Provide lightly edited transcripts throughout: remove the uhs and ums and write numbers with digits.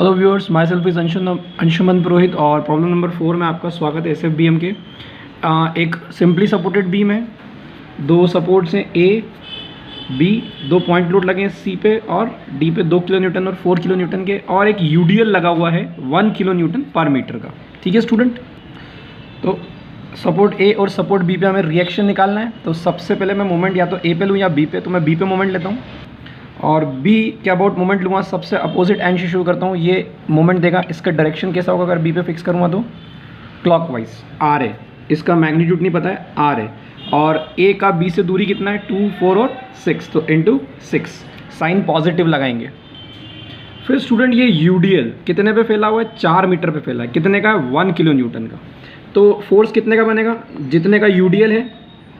Hello viewers, myself is Anshuman Purohit और problem number 4 में आपका स्वागत है। SFBM के एक सिंपली सपोर्टेड बीम है, दो सपोर्ट्स हैं A, B, दो पॉइंट लोड लगे हैं C पे और D पे 2 किलो न्यूटन और 4 किलो न्यूटन के, और एक UDL लगा हुआ है 1 किलो न्यूटन पर मीटर का। ठीक है स्टूडेंट, तो सपोर्ट A और सपोर्ट B पे हमें रिएक्शन निकालना है। तो सबसे पहले मैं मोमेंट या तो A पे लूँ या B पे, तो मैं B पे मोमेंट लेता हूँ और B के अबाउट मोमेंट लूँगा, सबसे अपोजिट एंड से शुरू करता हूँ। ये मोमेंट देगा, इसका डायरेक्शन कैसा होगा अगर B पे फिक्स करूँगा तो क्लॉकवाइज R है, इसका मैग्नीट्यूड नहीं पता है R है, और A का B से दूरी कितना है 2, 4 और 6, तो इंटू 6 साइन पॉजिटिव लगाएंगे। फिर स्टूडेंट ये UDL कितने पे फैला हुआ है, 4 मीटर पे फैला है, कितने का है 1 किलो न्यूटन का। तो फोर्स कितने का बनेगा, जितने का UDL है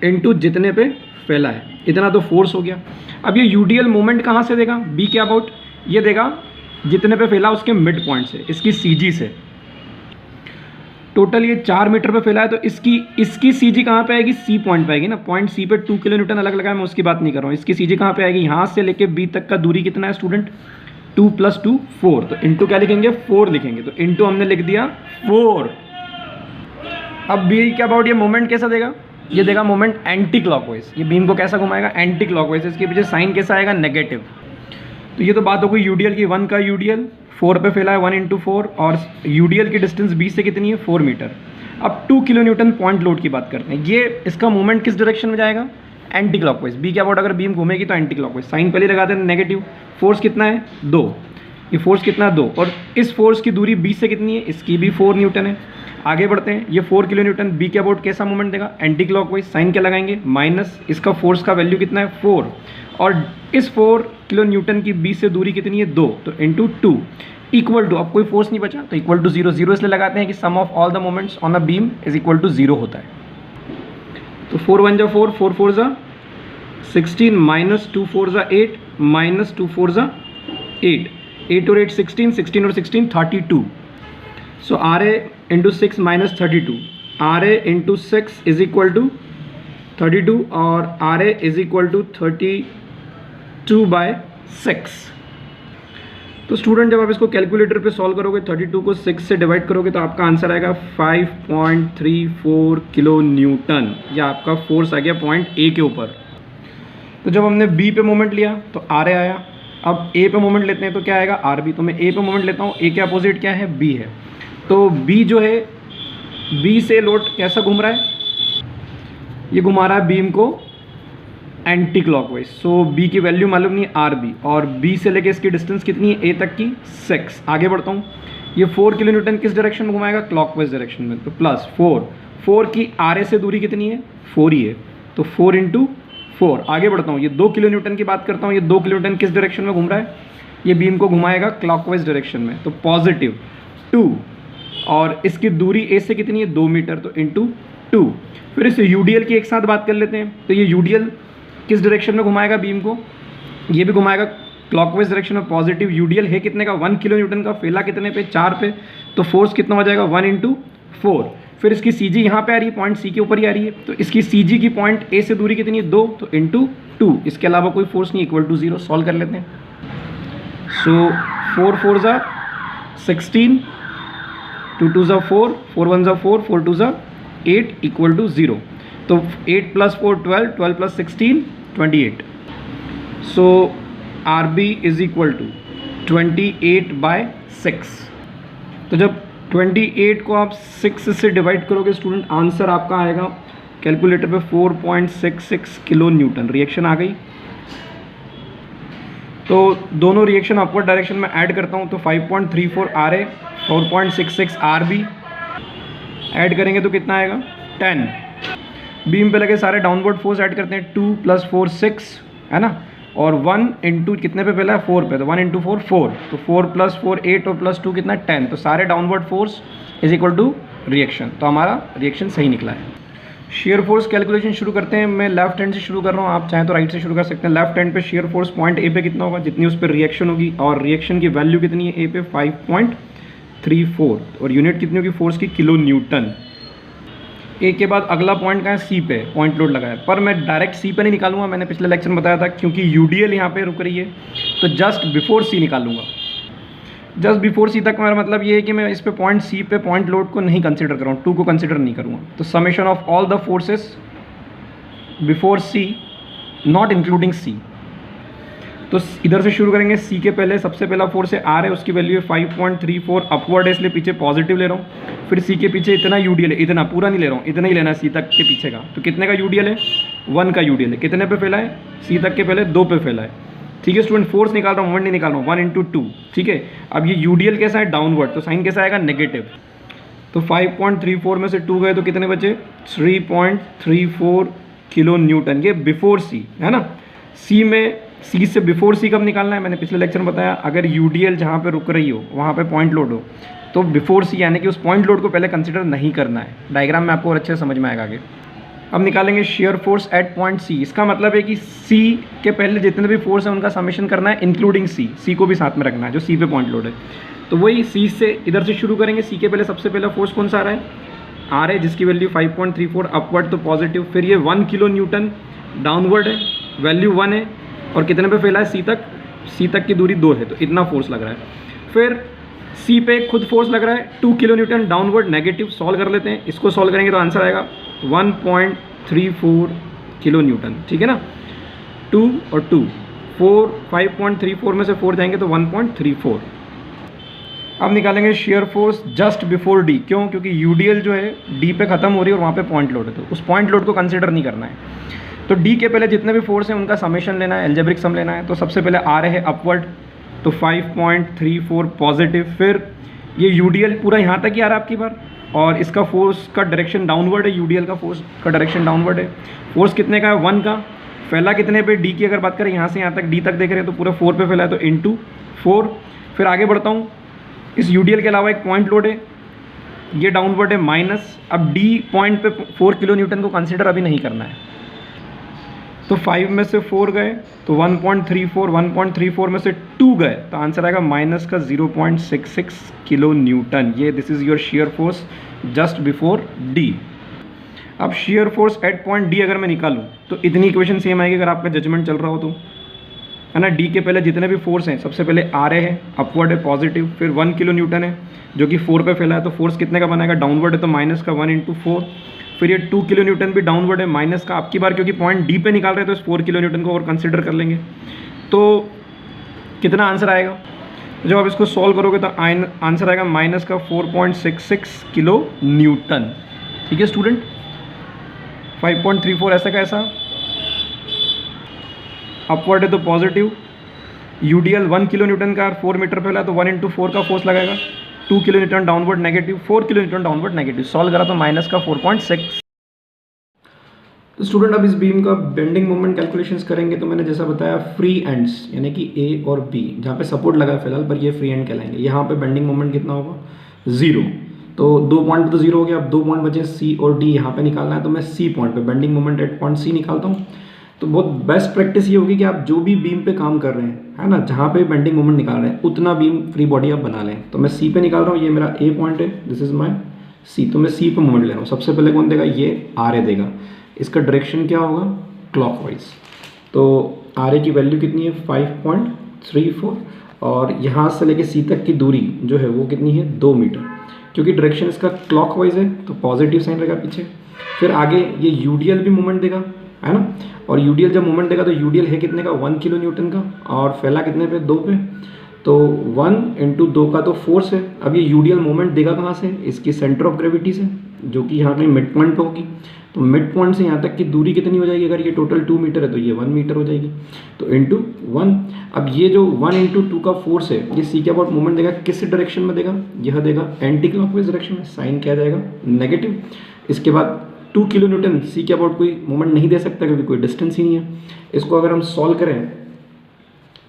इंटू जितने पे फैला है, इतना तो फोर्स हो गया। अब ये UDL मोमेंट कहाँ से देगा, B के अबाउट, ये देगा जितने पे फैला उसके मिड पॉइंट से, इसकी CG से। टोटल ये 4 मीटर पे फैला है, तो इसकी CG कहाँ पे आएगी, C पॉइंट पे आएगी ना। पॉइंट C पे 2 किलो न्यूटन अलग लगा है, मैं उसकी बात नहीं कर रहा हूँ। इसकी CG कहाँ पे आएगी, यहाँ से लेके B तक का दूरी कितना है स्टूडेंट, 2 + 2 4, तो इंटू क्या लिखेंगे 4 लिखेंगे, तो इंटू हमने लिख दिया 4। अब B के अबाउट ये मोमेंट कैसा देगा, ये देगा मोमेंट एंटी क्लॉकवाइज। ये बीम को कैसा घुमाएगा, एंटी क्लॉकवाइज। इसके पीछे साइन कैसा आएगा, नेगेटिव। तो ये तो बात हो गई UDL की। 1 का UDL 4 पे फैला है, 1 × 4, और UDL की डिस्टेंस B से कितनी है 4 मीटर। अब 2 किलो न्यूटन पॉइंट लोड की बात करते हैं। ये इसका मूवमेंट किस डायरेक्शन में जाएगा, एंटी क्लॉकवाइज। B के अबाउट अगर बीम घूमेगी तो एंटी क्लॉकवाइज। साइन पहले लगाते हैं नेगेटिव। फोर्स कितना है 2, ये फोर्स कितना है 2, और इस फोर्स की दूरी B से कितनी है, इसकी भी 4 न्यूटन है। आगे बढ़ते हैं, ये 4 किलो न्यूटन B के अबाउट कैसा मूवमेंट देगा, एंटी क्लॉकवाइज। साइन क्या लगाएंगे, माइनस, इसका फोर्स का वैल्यू कितना है 4, और इस 4 किलो न्यूटन की B से दूरी कितनी है 2, तो इंटू 2 इक्वल टू, अब कोई फोर्स नहीं बचा तो इक्वल टू 0। 0 इसलिए लगाते हैं कि sum of all the moments on a beam is equal to 0 होता है। तो 4 × 1 = 4, 4 × 4 = 16, -2 × 4 = 8, -2 × 4 = 8, 8 और 8 16, 16 और 16 32। So RA × 6 - 32, RA × 6 is equal to 32, और RA इज इक्वल टू 32/6। तो स्टूडेंट जब आप इसको कैलकुलेटर पे सॉल्व करोगे, 32 को 6 से डिवाइड करोगे, तो आपका आंसर आएगा 5.34 किलो न्यूटन। या आपका फोर्स आ गया पॉइंट A के ऊपर। तो जब हमने B पे मोमेंट लिया तो RA आया। अब A पे मोमेंट लेते हैं तो क्या आएगा, RB। तो मैं A पे मोमेंट लेता हूँ, A के अपोजिट क्या है, B है। तो B जो है, B से लोड कैसा घूम रहा है, ये घुमा रहा है बीम को एंटी क्लॉकवाइज। सो B की वैल्यू मालूम नहीं है RB, और B से लेके इसकी डिस्टेंस कितनी है A तक की 6। आगे बढ़ता हूँ, ये 4 किलो न्यूटन किस डायरेक्शन में घुमाएगा, क्लॉकवाइज डायरेक्शन में। तो प्लस 4 की RA से दूरी कितनी है 4 ही है, तो 4 × 4। आगे बढ़ता हूँ, ये 2 किलो न्यूटन की बात करता हूँ। ये 2 किलो न्यूटन किस डायरेक्शन में घूम रहा है, ये बीम को घुमाएगा क्लॉकवाइज डायरेक्शन में, तो पॉजिटिव 2, और इसकी दूरी A से कितनी है 2 मीटर, तो इंटू 2। फिर इस UDL की एक साथ बात कर लेते हैं। तो ये UDL किस डायरेक्शन में घुमाएगा बीम को, ये भी घुमाएगा क्लॉकवाइज डायरेक्शन में, पॉजिटिव। UDL है कितने का, 1 किलो न्यूटन का, फैला कितने पे 4 पे, तो फोर्स कितना हो जाएगा 1 × 4। फिर इसकी CG यहाँ पे आ रही है, पॉइंट C के ऊपर ही आ रही है, तो इसकी CG की पॉइंट A से दूरी कितनी है 2, तो इंटू 2। इसके अलावा कोई फोर्स नहीं, इक्वल टू 0। सॉल्व कर लेते हैं। सो 4 × 4 = 16, 2 × 2 = 4, 4 × 1 = 4, 4 × 2 = 8, इक्वल टू 0। तो 8 + 4 12, 12 + 16 28। So RB is equal to 28/6। तो जब 28 को आप 6 से डिवाइड करोगे स्टूडेंट, आंसर आपका आएगा कैलकुलेटर पे 4.66 किलो न्यूटन। रिएक्शन आ गई, तो दोनों रिएक्शन अपवर्ड डायरेक्शन में ऐड करता हूँ, तो 5.34 RA, 4.66 RB ऐड करेंगे तो कितना आएगा 10। बीम पे लगे सारे डाउनवर्ड फोर्स ऐड करते हैं, 2 + 4 6 है ना, और 1 × कितने पे फैला है 4 पे, तो 1 × 4 4, तो 4 + 4 8 और +2 कितना 10, तो सारे downward force is equal to reaction. तो हमारा रिएक्शन सही निकला है। शेयर फोर्स कैलकुलेशन शुरू करते हैं। मैं लेफ्ट हैंड से शुरू कर रहा हूँ, आप चाहें तो राइट से शुरू कर सकते हैं। लेफ्ट हैंड पे शेयर फोर्स पॉइंट A पे कितना होगा, जितनी उस पर रिएक्शन होगी, और रिएक्शन की वैल्यू कितनी है A पे 5.34, और यूनिट कितनी होगी फोर्स की, किलो न्यूटन। A के बाद अगला पॉइंट कहाँ है, C पे पॉइंट लोड लगा है, पर मैं डायरेक्ट C पे नहीं निकालूंगा, मैंने पिछले लेक्चर में बताया था, क्योंकि UDL यहाँ पे रुक रही है, तो जस्ट बिफोर C निकालूंगा। जस्ट बिफोर सी तक मेरा मतलब ये है कि मैं इस पे पॉइंट सी पे पॉइंट लोड को नहीं कंसिडर कर रहा हूँ, 2 को कंसिडर नहीं करूँगा। तो summation of all the forces before C not including C. तो इधर से शुरू करेंगे, सी के पहले सबसे पहला फोर्स है आर है, उसकी वैल्यू है 5.34 अपवर्ड है, इसलिए पीछे पॉजिटिव ले रहा हूँ। फिर सी के पीछे इतना यूडीएल है, इतना पूरा नहीं ले रहा हूँ, इतना ही लेना है सी तक के पीछे का। तो कितने का यूडीएल है? 1 का यूडीएल है। कितने पे फैला है? सी तक के पहले 2 पे फैला है। ठीक है स्टूडेंट, फोर्स निकाल रहा हूँ, मोमेंट नहीं निकाल रहा हूँ, 1 × 2। ठीक है, अब ये यूडीएल कैसा है? डाउनवर्ड, तो साइन कैसा आएगा? नेगेटिव। तो 5.34 में से 2 गए तो कितने बचे? 3.34 किलो न्यूटन, ये बिफोर सी है ना। सी में, सी से बिफोर सी कब निकालना है? मैंने पिछले लेक्चर में बताया, अगर यूडीएल जहाँ पे रुक रही हो वहाँ पे पॉइंट लोड हो तो बिफोर सी यानी कि उस पॉइंट लोड को पहले कंसिडर नहीं करना है। डायग्राम में आपको और अच्छे से समझ में आएगा आगे। अब निकालेंगे shear force at point C. इसका मतलब है कि सी के पहले जितने भी फोर्स हैं उनका समेशन करना है इंक्लूडिंग सी, सी को भी साथ में रखना है जो सी पे पॉइंट लोड है। तो वही सी से इधर से शुरू करेंगे। सी के पहले सबसे पहला फोर्स कौन सा आ रहा है? आर है, जिसकी वैल्यू 5.34 अपवर्ड तो पॉजिटिव। फिर ये 1 किलो न्यूटन डाउनवर्ड है, वैल्यू 1 है, और कितने पे फैला है? सी तक। सी तक की दूरी 2 है, तो इतना फोर्स लग रहा है। फिर सी पे खुद फोर्स लग रहा है 2 kilo Newton downward negative. Solve कर लेते हैं, इसको सॉल्व करेंगे तो आंसर आएगा 1.34 किलो न्यूटन। ठीक है ना, 2 और 2 4, 5.34 में से 4 जाएंगे तो 1.34। अब निकालेंगे shear force just before D. क्यों? क्योंकि यूडीएल जो है डी पे खत्म हो रही है और वहाँ पे पॉइंट लोड है, तो उस पॉइंट लोड को कंसिडर नहीं करना है। तो डी के पहले जितने भी फोर्स हैं उनका समेशन लेना है, एल्जेब्रिक सम लेना है। तो सबसे पहले आ रहे हैं अपवर्ड, तो 5.34 पॉजिटिव। फिर ये यूडीएल पूरा यहाँ तक ही आ रहा है आपकी बार, और इसका फोर्स का डायरेक्शन डाउनवर्ड है, यूडीएल का फोर्स का डायरेक्शन डाउनवर्ड है। फोर्स कितने का है? 1 का। फैला कितने पे? डी की अगर बात करें यहाँ से यहाँ तक डी तक देख रहे हैं तो पूरा 4 पे फैला है, तो इंटू 4। फिर आगे बढ़ता हूँ, इस यूडीएल के अलावा एक पॉइंट लोड है, ये डाउनवर्ड है माइनस। अब डी पॉइंट पे 4 किलो न्यूटन को कंसिडर अभी नहीं करना है, तो 5 में से 4 गए तो 1.34, 1.34 में से 2 गए तो आंसर आएगा माइनस का 0.66 किलो न्यूटन। ये this is your shear force just before D. अब shear force at point D अगर मैं निकालूं तो इतनी इक्वेशन सेम आएगी अगर आपका जजमेंट चल रहा हो तो, है ना। डी के पहले जितने भी फोर्स हैं, सबसे पहले आ रहे हैं, अपवर्ड है पॉजिटिव, फिर 1 किलो न्यूटन है जो कि 4 पे फैला है, तो फोर्स कितने का बनाएगा? डाउनवर्ड है तो माइनस का 1 × 4। फिर ये 2 किलो न्यूटन भी डाउनवर्ड है, माइनस का। आपकी बार क्योंकि पॉइंट डी पे निकाल रहे हैं तो इस 4 किलो न्यूटन को और कंसिडर कर लेंगे। तो कितना आंसर आएगा? जब आप इसको सॉल्व करोगे तो आंसर आएगा माइनस का 4.66 किलो न्यूटन। ठीक है स्टूडेंट, 5.34 ऐसा का ऐसा, अपवर्ड है तो पॉजिटिव, यूडीएल 1 किलो न्यूटन का 4 मीटर फैला तो 1 × 4 का फोर्स लगाएगा, 2 kilo Newton downward negative, 4 kilo Newton downward negative. Solve करा तो माइनस का 4.6। तो स्टूडेंट अब इस बीम का बेंडिंग मोमेंट कैलकुलेशंस करेंगे तो मैंने जैसा बताया फ्री एंड्स यानी कि ए और बी, जहाँ पे सपोर्ट लगा है फिलहाल पर ये फ्री एंड कहलाएंगे। यहाँ पे बेंडिंग मोमेंट कितना होगा? 0। तो 2 पॉइंट तो 0 हो गया, अब 2 पॉइंट बचे सी और डी, यहाँ पे निकालना है। तो मैं सी पॉइंट पे bending moment at point C निकालता हूँ। तो बहुत बेस्ट प्रैक्टिस ये होगी कि आप जो भी बीम पे काम कर रहे हैं, है ना, जहाँ पे बेंडिंग मोमेंट निकाल रहे हैं उतना बीम फ्री बॉडी आप बना लें। तो मैं सी पे निकाल रहा हूँ, ये मेरा ए पॉइंट है, दिस इज माई सी। तो मैं सी पे मोमेंट ले रहा हूँ। सबसे पहले कौन देगा? ये आर ए देगा। इसका डायरेक्शन क्या होगा? क्लॉकवाइज। तो आर ए की वैल्यू कितनी है? 5.34, और यहाँ से लेके सी तक की दूरी जो है वो कितनी है? 2 मीटर। क्योंकि डायरेक्शन इसका क्लॉकवाइज है तो पॉजिटिव साइन रहेगा पीछे। फिर आगे ये यूडीएल भी मोमेंट देगा, है ना, और यूडीएल जब मोमेंट देगा तो यूडीएल है कितने का? 1 किलो न्यूटन का, और फैला कितने पे? 2 पे। तो 1 × 2 का तो फोर्स है। अब ये यूडीएल मोमेंट देगा कहाँ से? इसकी सेंटर ऑफ ग्रेविटी से, जो कि यहाँ कहीं मिड पॉइंट पे होगी। तो मिड पॉइंट से यहाँ तक की दूरी कितनी हो जाएगी? अगर ये टोटल 2 मीटर है तो ये 1 मीटर हो जाएगी, तो इंटू 1। अब ये जो 1 × 2 का फोर्स है ये सी के अबाउट मोमेंट देगा, किस डायरेक्शन में देगा? यह देगा एंटी क्लॉकवाइज डायरेक्शन में। साइन क्या जाएगा? नेगेटिव। इसके बाद 2 किलो न्यूटन सी के अबाउट कोई मोमेंट नहीं दे सकता क्योंकि कोई डिस्टेंस ही नहीं है। इसको अगर हम सॉल्व करें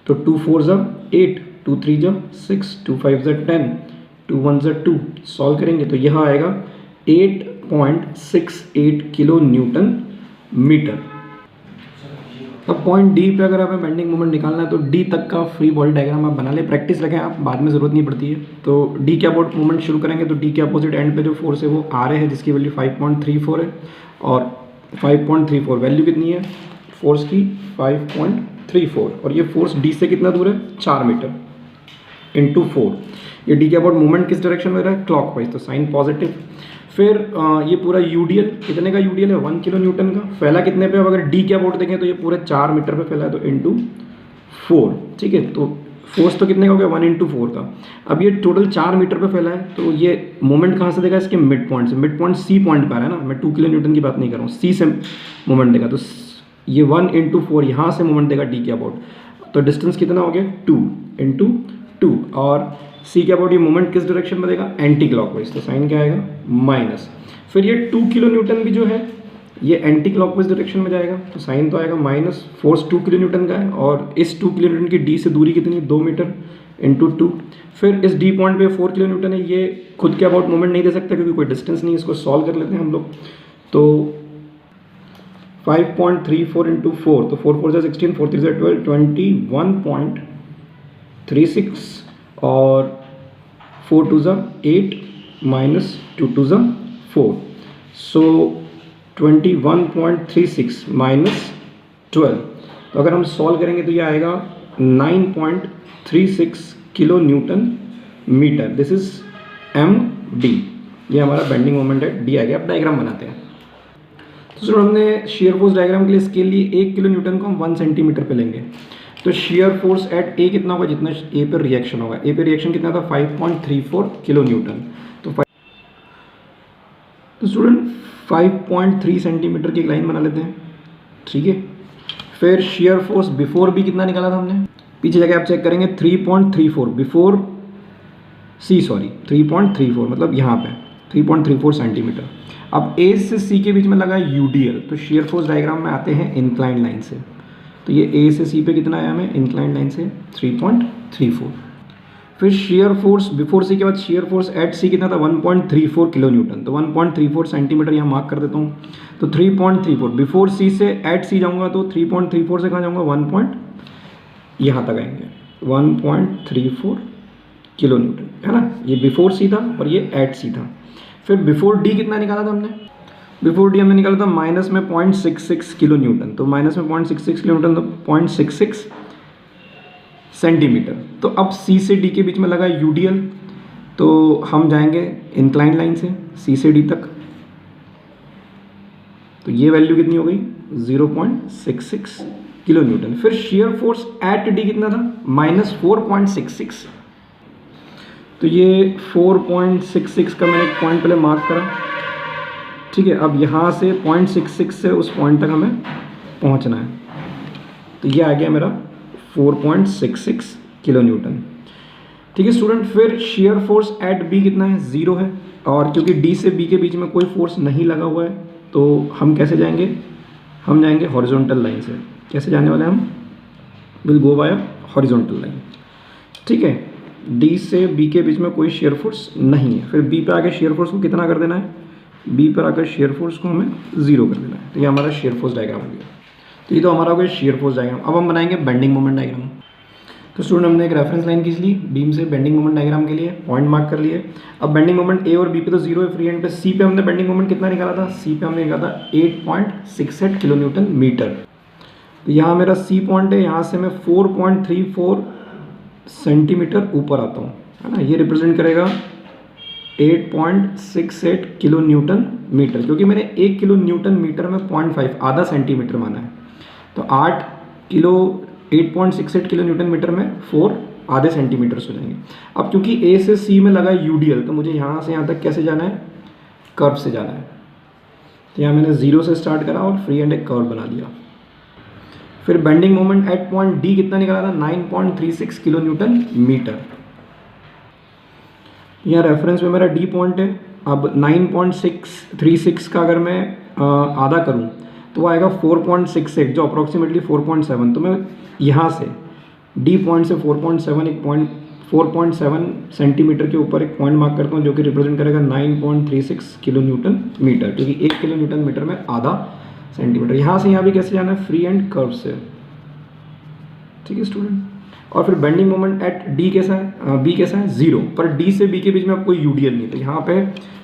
तो 2 4 = 8, 2 3 = 6, 2 5 = 10, 2 1 = 2। सॉल्व करेंगे तो यह आएगा 8.68 किलो न्यूटन मीटर। अब पॉइंट डी पे अगर हमें बेंडिंग मोमेंट निकालना है तो डी तक का फ्री बॉडी डायग्राम आप बना ले, प्रैक्टिस रखें आप, बाद में ज़रूरत नहीं पड़ती है। तो डी के अबाउट मोमेंट शुरू करेंगे तो डी के अपोजिट एंड पे जो फोर्स है वो आ रहे हैं, जिसकी वैल्यू 5.34 है, और 5.34 वैल्यू कितनी है फोर्स की? 5.34, और ये फोर्स डी से कितना दूर है? 4 मीटर। इंटू 4। ये डी के अबाउट मोमेंट किस डायरेक्शन में रहा है, क्लॉकवाइज, तो साइन पॉजिटिव। फिर ये पूरा यूडीएल कितने का यूडीएल है, 1 किलो न्यूटन का। फैला कितने पे, अब अगर डी के अबाउट देखें तो ये पूरे 4 मीटर पे फैला है, तो इंटू 4, ठीक है। तो फोर्स तो कितने का हो गया, 1 इंटू 4 का। अब ये टोटल 4 मीटर पे फैला है, तो ये मोमेंट कहाँ से देगा, इसके मिड पॉइंट से। मिड पॉइंट सी पॉइंट पर है ना, मैं 2 किलो न्यूटन की बात नहीं कर रहा हूँ, सी से मोमेंट देगा। तो ये 1 इंटू 4 यहाँ से मोमेंट देगा डी के अबाउट। तो डिस्टेंस कितना हो गया, 2 इंटू 2। और सी के अबाउट ये मोमेंट किस डायरेक्शन में देगा, एंटी क्लॉकवाइज, तो साइन क्या आएगा, माइनस। फिर ये 2 किलो न्यूटन भी जो है ये एंटी क्लॉकवाइज डायरेक्शन में जाएगा, तो साइन तो आएगा माइनस। फोर्स 2 किलो न्यूटन का है और इस 2 किलो न्यूटन की डी से दूरी कितनी है, 2 मीटर इंटू 2। फिर इस डी पॉइंट पे 4 किलो न्यूटन है, ये खुद के अबाउट मोमेंट नहीं दे सकता क्योंकि कोई डिस्टेंस नहीं है। इसको सॉल्व कर लेते हैं हम लोग। तो 5.34 इंटू 4, तो 4 4 16, 4 3 12, 21.36 और 4 2 8 माइनस 2 2 4, सो 21.36 माइनस 12। तो अगर हम सॉल्व करेंगे तो ये आएगा 9.36 kilo newton metre. This is M D, ये हमारा बेंडिंग मोमेंट है, डी आ गया। अब डायग्राम बनाते हैं। तो सर हमने शेयर फोर्स डायग्राम के लिए इसके लिए 1 किलो न्यूटन को हम 1 सेंटीमीटर पे लेंगे। तो शेयर फोर्स एट ए कितना होगा, जितना ए पर रिएक्शन होगा। ए पर रिएक्शन कितना था, 5.34 किलो न्यूटन। तो स्टूडेंट 5.3 सेंटीमीटर की एक लाइन बना लेते हैं, ठीक है। फिर शेयर फोर्स बिफोर भी कितना निकाला था हमने, पीछे जाके आप चेक करेंगे 3.34 बिफोर सी, सॉरी 3.34 मतलब यहाँ पे 3.34 सेंटीमीटर। अब ए से सी के बीच में लगा यूडीएल, तो शेयर फोर्स डायग्राम में आते हैं इंक्लाइंड लाइन से। तो ये ए से सी पे कितना आया हमें, इंक्लाइंड लाइन से 3.34। फिर शेयर फोर्स बिफोर सी के बाद शेयर फोर्स एट सी कितना था, 1.34 किलो न्यूटन। तो 1.34 सेंटीमीटर यहाँ मार्क कर देता हूँ। तो 3.34 बिफोर सी से एट सी जाऊँगा, तो 3.34 से कहाँ जाऊँगा, 1 यहाँ तक आएंगे, 1.34 किलो न्यूटन, है ना। ये बिफोर सी था और ये एट सी था। फिर बिफोर डी कितना निकाला था हमने, बिफोर डी हमने निकाला था माइनस में 0.66 किलो न्यूटन। तो माइनस में 0.66 किलो न्यूटन, तो 0.66 सेंटीमीटर। तो अब सी से डी के बीच में लगा यूडीएल, तो हम जाएंगे इंक्लाइन लाइन से सी से डी तक। तो ये वैल्यू कितनी हो गई, 0.66 किलो न्यूटन। फिर शेयर फोर्स एट डी कितना था, माइनस 4.66। तो ये 4.66 का मैंने एक पॉइंट पहले मार्क करा, ठीक है। अब यहाँ से 0.66 से उस पॉइंट तक हमें पहुँचना है। तो ये आ गया मेरा 4.66 किलो न्यूटन, ठीक है स्टूडेंट। फिर शेयर फोर्स एट बी कितना है, 0 है। और क्योंकि डी से बी के बीच में कोई फोर्स नहीं लगा हुआ है, तो हम कैसे जाएंगे, हम जाएंगे हॉरिजॉन्टल लाइन से। कैसे जाने वाले हैं हम, will go bye horizontal line, ठीक है। डी से बी के बीच में कोई शेयर फोर्स नहीं है। फिर बी पर आकर शेयर फोर्स को कितना कर देना है, बी पर आकर शेयर फोर्स को हमें 0 कर देना है। तो ये हमारा शेयर फोर्स डायग्राम हो गया। तो ये तो हमारा हो गया शेयर फोर्स डायग्राम। अब हम बनाएंगे बेंडिंग मोमेंट डायग्राम। तो स्टूडेंट हमने एक रेफरेंस लाइन खींच ली बीम से बेंडिंग मोमेंट डायग्राम के लिए, पॉइंट मार्क कर लिए। अब बेंडिंग मोमेंट ए और बी पे तो 0 है, फ्री एंड पे सी पे हमने बेंडिंग मोमेंट कितना निकाला था, सी पे हमने निकाला था 8.68 किलो न्यूटन मीटर। तो यहाँ मेरा सी पॉइंट है, यहाँ से मैं 4.34 सेंटीमीटर ऊपर आता हूँ, है ना। ये रिप्रेजेंट करेगा 8.68 किलो न्यूटन मीटर, क्योंकि मैंने 1 किलो न्यूटन मीटर में 0.5 आधा सेंटीमीटर माना है। तो 8.68 किलो न्यूटन मीटर में 4 आधे सेंटीमीटर्स हो जाएंगे। अब क्योंकि ए से सी में लगा यूडीएल, तो मुझे यहाँ से यहाँ तक कैसे जाना है, कर्व से जाना है। तो यहाँ मैंने 0 से स्टार्ट करा और फ्री एंड एक कर्व बना दिया। फिर bending moment at point D कितना निकाला था, 9.36 किलो न्यूटन मीटर। यहाँ रेफरेंस में मेरा डी पॉइंट है। अब 9.36 का अगर मैं आधा करूँ तो वो आएगा 4.68, जो अप्रॉक्सीमेटली 4.7। तो मैं यहाँ से डी पॉइंट से 4.7 सेंटीमीटर के ऊपर एक पॉइंट मार्क करता हूँ, जो कि रिप्रेजेंट करेगा 9.36 किलो न्यूटन मीटर, क्योंकि 1 किलो न्यूटन मीटर में आधा सेंटीमीटर। यहाँ से यहाँ भी कैसे जाना है, फ्री एंड कर्व से, ठीक है स्टूडेंट। और फिर बेंडिंग मोमेंट एट डी कैसा है, बी कैसा है, 0, पर डी से बी के बीच में अब कोई यूडीएल नहीं। तो यहाँ पे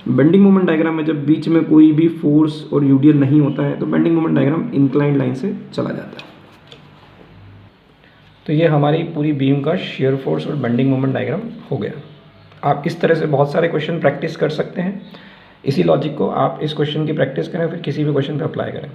बेंडिंग मोमेंट डायग्राम में जब बीच में कोई भी फोर्स और यूडीएल नहीं होता है, तो bending moment diagram inclined line से चला जाता है। तो ये हमारी पूरी बीम का शियर फोर्स और बेंडिंग मोमेंट डायग्राम हो गया। आप इस तरह से बहुत सारे क्वेश्चन प्रैक्टिस कर सकते हैं। इसी लॉजिक को आप इस क्वेश्चन की प्रैक्टिस करें, फिर किसी भी क्वेश्चन पे अप्लाई करें।